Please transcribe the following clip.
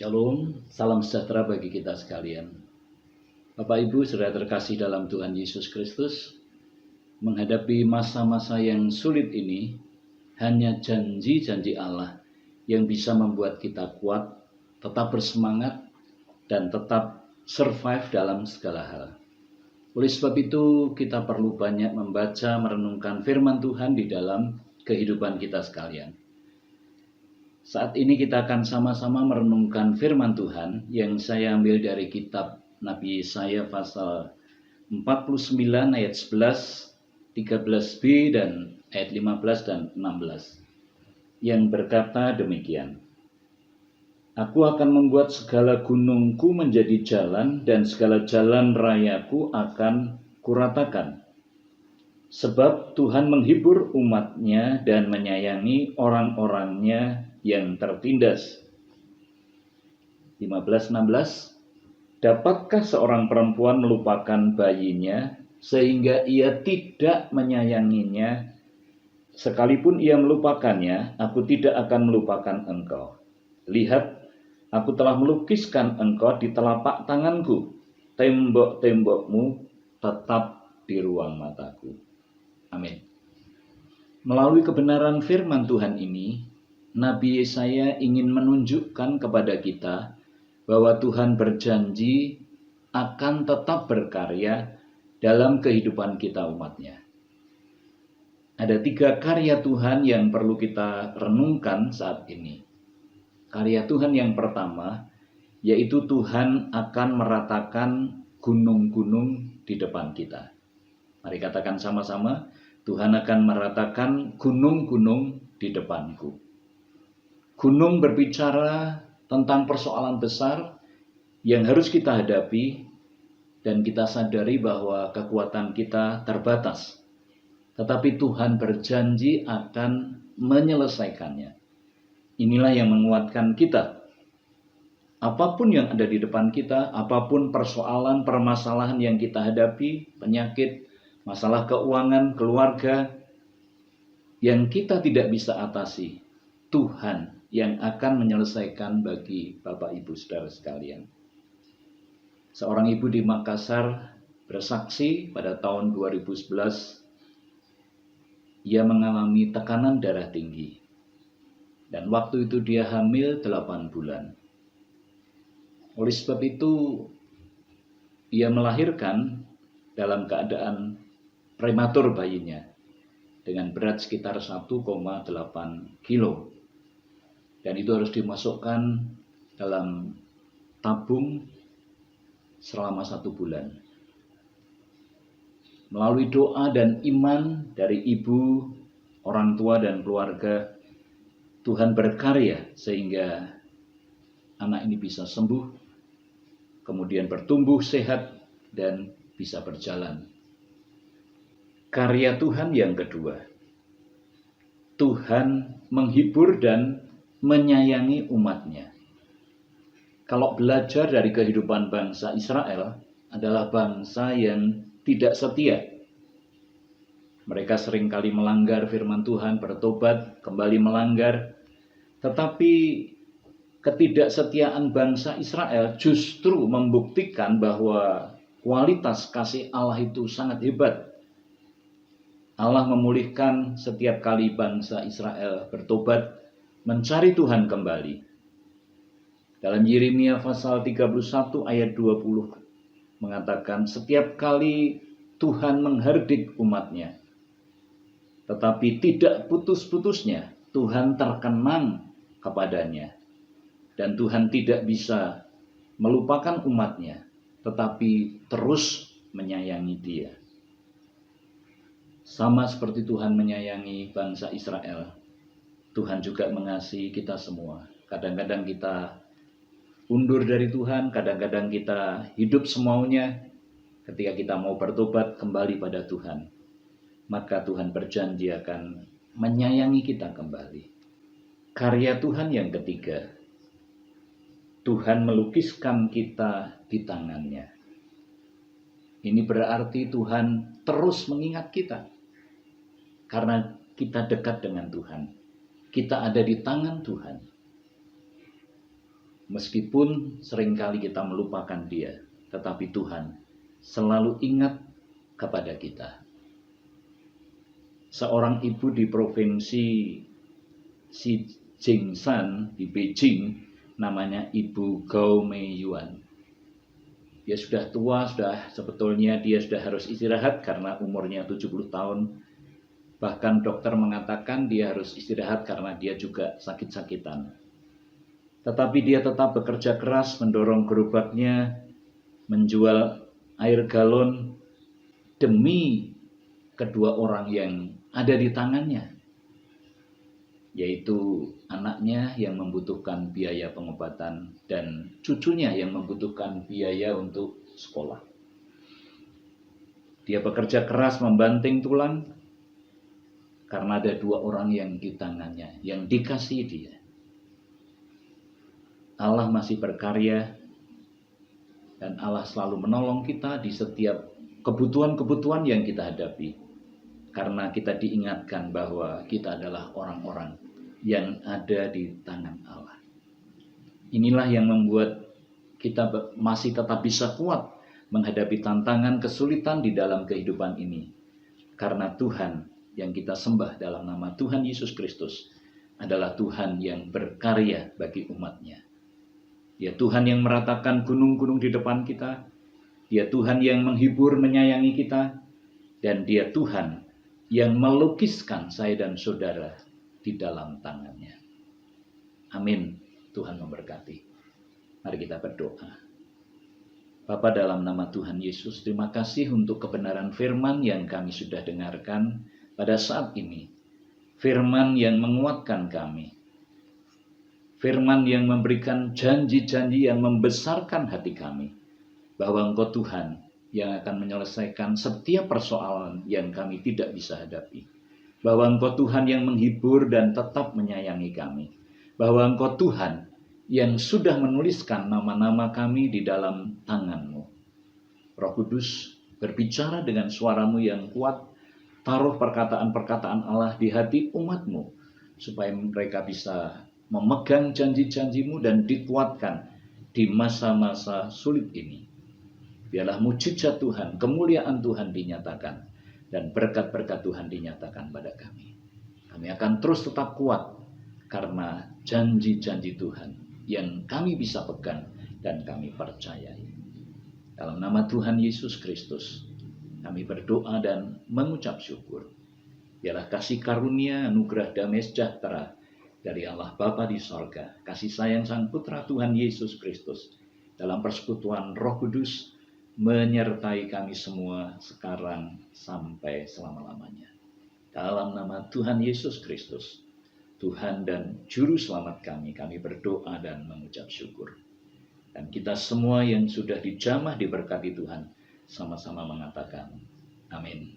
Shalom, salam sejahtera bagi kita sekalian. Bapak Ibu, saudara terkasih dalam Tuhan Yesus Kristus, menghadapi masa-masa yang sulit ini, hanya janji-janji Allah yang bisa membuat kita kuat, tetap bersemangat, dan tetap survive dalam segala hal. Oleh sebab itu, kita perlu banyak membaca, merenungkan firman Tuhan di dalam kehidupan kita sekalian. Saat ini kita akan sama-sama merenungkan firman Tuhan yang saya ambil dari kitab Nabi Yesaya pasal 49 ayat 11, 13b dan ayat 15 dan 16 yang berkata demikian. Aku akan membuat segala gunungku menjadi jalan dan segala jalan rayaku akan kuratakan. Sebab Tuhan menghibur umatnya dan menyayangi orang-orangnya yang tertindas. 15-16. Dapatkah seorang perempuan melupakan bayinya sehingga ia tidak menyayanginya? Sekalipun ia melupakannya, aku tidak akan melupakan engkau. Lihat, aku telah melukiskan engkau di telapak tanganku. Tembok-tembokmu tetap di ruang mataku. Amin. Melalui kebenaran firman Tuhan ini, Nabi Yesaya ingin menunjukkan kepada kita bahwa Tuhan berjanji akan tetap berkarya dalam kehidupan kita umatnya. Ada 3 karya Tuhan yang perlu kita renungkan saat ini. Karya Tuhan yang pertama, yaitu Tuhan akan meratakan gunung-gunung di depan kita. Mari katakan sama-sama, Tuhan akan meratakan gunung-gunung di depanku. Gunung berbicara tentang persoalan besar yang harus kita hadapi dan kita sadari bahwa kekuatan kita terbatas. Tetapi Tuhan berjanji akan menyelesaikannya. Inilah yang menguatkan kita. Apapun yang ada di depan kita, apapun persoalan, permasalahan yang kita hadapi, penyakit, masalah keuangan, keluarga, yang kita tidak bisa atasi, Tuhan yang akan menyelesaikan bagi Bapak Ibu Saudara sekalian. Seorang ibu di Makassar bersaksi pada tahun 2011, ia mengalami tekanan darah tinggi. Dan waktu itu dia hamil 8 bulan. Oleh sebab itu, ia melahirkan dalam keadaan prematur bayinya, dengan berat sekitar 1,8 kilo. Dan itu harus dimasukkan dalam tabung selama 1 bulan. Melalui doa dan iman dari ibu, orang tua dan keluarga, Tuhan berkarya sehingga anak ini bisa sembuh, kemudian bertumbuh sehat dan bisa berjalan. Karya Tuhan yang kedua, Tuhan menghibur dan menyayangi umatnya. Kalau belajar dari kehidupan bangsa Israel, adalah bangsa yang tidak setia. Mereka seringkali melanggar firman Tuhan, bertobat, kembali melanggar. Tetapi ketidaksetiaan bangsa Israel justru membuktikan bahwa kualitas kasih Allah itu sangat hebat. Allah memulihkan setiap kali bangsa Israel bertobat, mencari Tuhan kembali. Dalam Yeremia pasal 31 ayat 20 mengatakan, setiap kali Tuhan menghardik umatnya, tetapi tidak putus-putusnya Tuhan terkenang kepadanya. Dan Tuhan tidak bisa melupakan umatnya, tetapi terus menyayangi dia. Sama seperti Tuhan menyayangi bangsa Israel, Tuhan juga mengasihi kita semua. Kadang-kadang kita undur dari Tuhan, kadang-kadang kita hidup semaunya. Ketika kita mau bertobat kembali pada Tuhan, maka Tuhan berjanji akan menyayangi kita kembali. Karya Tuhan yang ketiga, Tuhan melukiskan kita di tangannya. Ini berarti Tuhan terus mengingat kita, karena kita dekat dengan Tuhan. Kita ada di tangan Tuhan. Meskipun seringkali kita melupakan dia, tetapi Tuhan selalu ingat kepada kita. Seorang ibu di provinsi Jingshan di Beijing, namanya Ibu Gao Meiyuan. Dia sudah tua, sebetulnya dia sudah harus istirahat karena umurnya 70 tahun. Bahkan dokter mengatakan dia harus istirahat karena dia juga sakit-sakitan. Tetapi dia tetap bekerja keras mendorong gerobaknya, menjual air galon demi kedua orang yang ada di tangannya, yaitu anaknya yang membutuhkan biaya pengobatan dan cucunya yang membutuhkan biaya untuk sekolah. Dia bekerja keras membanting tulang karena ada dua orang yang di tangannya, yang dikasih dia. Allah masih berkarya dan Allah selalu menolong kita di setiap kebutuhan-kebutuhan yang kita hadapi. Karena kita diingatkan bahwa kita adalah orang-orang yang ada di tangan Allah. Inilah yang membuat kita masih tetap bisa kuat menghadapi tantangan kesulitan di dalam kehidupan ini. Karena Tuhan yang kita sembah dalam nama Tuhan Yesus Kristus adalah Tuhan yang berkarya bagi umatnya. Dia Tuhan yang meratakan gunung-gunung di depan kita. Dia Tuhan yang menghibur, menyayangi kita. Dan dia Tuhan yang melukiskan saya dan saudara di dalam tangannya. Amin. Tuhan memberkati. Mari kita berdoa. Bapa, dalam nama Tuhan Yesus, terima kasih untuk kebenaran firman yang kami sudah dengarkan pada saat ini. Firman yang menguatkan kami. Firman yang memberikan janji-janji yang membesarkan hati kami. Bahwa Engkau Tuhan yang akan menyelesaikan setiap persoalan yang kami tidak bisa hadapi. Bahwa Engkau Tuhan yang menghibur dan tetap menyayangi kami. Bahwa Engkau Tuhan yang sudah menuliskan nama-nama kami di dalam tangan-Mu. Roh Kudus, berbicara dengan suara-Mu yang kuat, taruh perkataan-perkataan Allah di hati umat-Mu, supaya mereka bisa memegang janji-janji-Mu dan dikuatkan di masa-masa sulit ini. Biarlah mujizat Tuhan, kemuliaan Tuhan dinyatakan, dan berkat-berkat Tuhan dinyatakan pada kami. Kami akan terus tetap kuat, karena janji-janji Tuhan yang kami bisa pegang dan kami percayai. Dalam nama Tuhan Yesus Kristus, kami berdoa dan mengucap syukur. Biarlah kasih karunia, anugerah damai sejahtera dari Allah Bapa di sorga, kasih sayang Sang Putra Tuhan Yesus Kristus, dalam persekutuan Roh Kudus, menyertai kami semua sekarang sampai selama-lamanya. Dalam nama Tuhan Yesus Kristus, Tuhan dan Juru Selamat kami berdoa dan mengucap syukur. Dan kita semua yang sudah dijamah diberkati Tuhan, sama-sama mengatakan, amin.